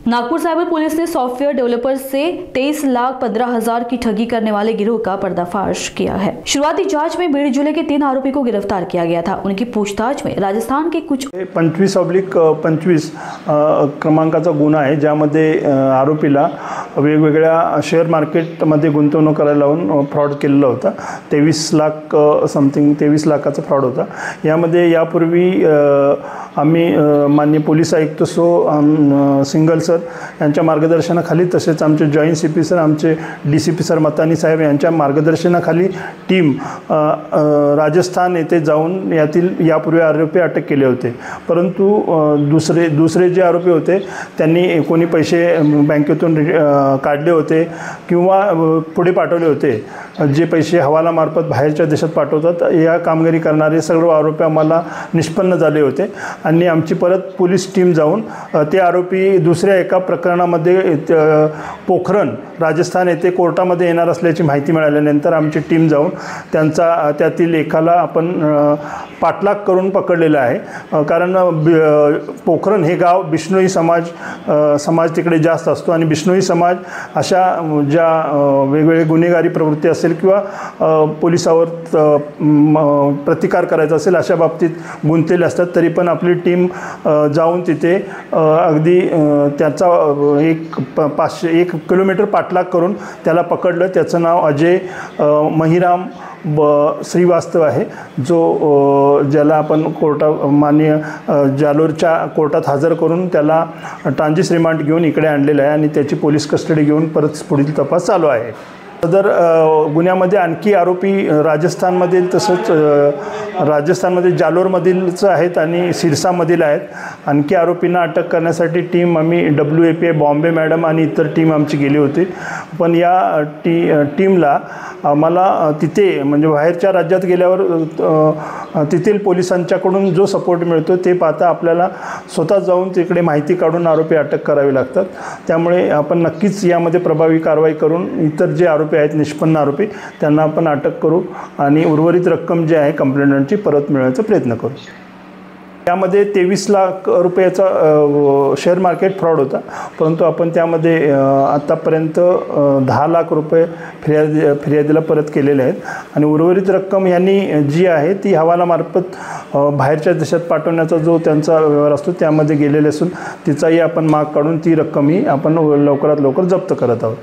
Nagpur cyber police ने software developer से 23,15,000 की ठगी करने वाले गिरोह का पर्दाफाश किया है। शुरुआती जांच में बीड जिले के 3 आरोपी को गिरफ्तार किया गया था। उनकी पूछताछ में राजस्थान के कुछ 25/25 क्रमांकाचा गुन्हा आहे, ज्यामध्ये आरोपीला वेगवेगळ्या शेअर मार्केटमध्ये गुंतवणूक करायला लावून फ्रॉड केलेला होता। 23 लाख समथिंग 23 लाखाचा फ्रॉड होता। यामध्ये यापूर्वी आम्ही माननीय पोलीस आयुक्त सिंगल सर यांच्या मार्गदर्शनाखाली, तसेच आमचे जॉईंट सीपी सर, आमचे डीसीपी सर मतानी साहेब यांच्या मार्गदर्शनाखाली टीम राजस्थान येथे जाऊन यापूर्वी आरोपी अटक केले होते। परंतु दुसरे जे आरोपी होते त्यांनी कोणी पैसे बँकेतून काढले होते किंवा पुढे पाठवले होते, जे पैसे हवालामार्फत बाहेरच्या देशात पाठवतात, या कामगिरी करणारे सर्व आरोपी आम्हाला निष्पन्न झाले होते आणि आमची परत पोलीस टीम जाऊन ते आरोपी दुसऱ्या एका प्रकरणामध्ये पोखरण राजस्थान येथे कोर्टामध्ये येणार असल्याची माहिती मिळाल्यानंतर आमची टीम जाऊन त्यातील एकाला आपण पाठलाग करून पकडलेला आहे। कारण पोखरण हे गाव बिश्नोई समाज तिकडे जास्त असतो आणि बिश्नोई समाज अशा ज्या वेगवेगळे गुन्हेगारी प्रवृत्ती असेल किंवा पोलिसावर प्रतिकार करायचा असेल अशा बाबतीत गुंतलेले असतात। तरी पण आपली टीम जाऊन तिथे अगदी त्याचा 1 किलोमीटर पाठलाग करून त्याला पकडलं। त्याचं नाव अजय महिराम श्रीवास्तव आहे, ज्याला आपण माननीय जालोरच्या कोर्टात हजर करून त्याला ट्रांजिट रिमांड घेऊन इकडे आणलेलं आहे आणि त्याची पोलीस कस्टडी घेऊन परत पुढील तपास चालू आहे। सदर गुन्ह्यामध्ये आणखी आरोपी राजस्थानमधील, तसंच राजस्थानमध्ये जालोरमधीलच आहेत आणि सिरसामधील आहेत। आणखी आरोपींना अटक करण्यासाठी टीम आम्ही WAPI बॉम्बे मॅडम आणि इतर टीम आमची गेली होती। पण या टीमला आम्हाला तिथे म्हणजे बाहेरच्या राज्यात गेल्यावर तेथील पोलिसांच्याकडून जो सपोर्ट मिळतो ते पाहता आपल्याला स्वतः जाऊन तिकडे माहिती काढून आरोपी अटक करावी लागतात। त्यामुळे आपण नक्कीच यामध्ये प्रभावी कारवाई करून इतर जे आरोपी आहेत, निष्पन्न आरोपी, त्यांना आपण अटक करू आणि उर्वरित रक्कम जी आहे कंप्लेंटची परत मिळवण्याचा प्रयत्न करू। त्यामध्ये 23 लाख रुपयाचा शेअर मार्केट फ्रॉड होता, परंतु आपण त्यामध्ये आतापर्यंत 10 लाख रुपये फिर्यादीला परत केलेले आहेत आणि उर्वरित रक्कम यांनी जी आहे ती हवालामार्फत बाहेरच्या देशात पाठवण्याचा जो त्यांचा व्यवहार असतो त्यामध्ये गेलेले असून तिचाही आपण माग काढून ती रक्कमही आपण लवकरात लवकर जप्त करत आहोत।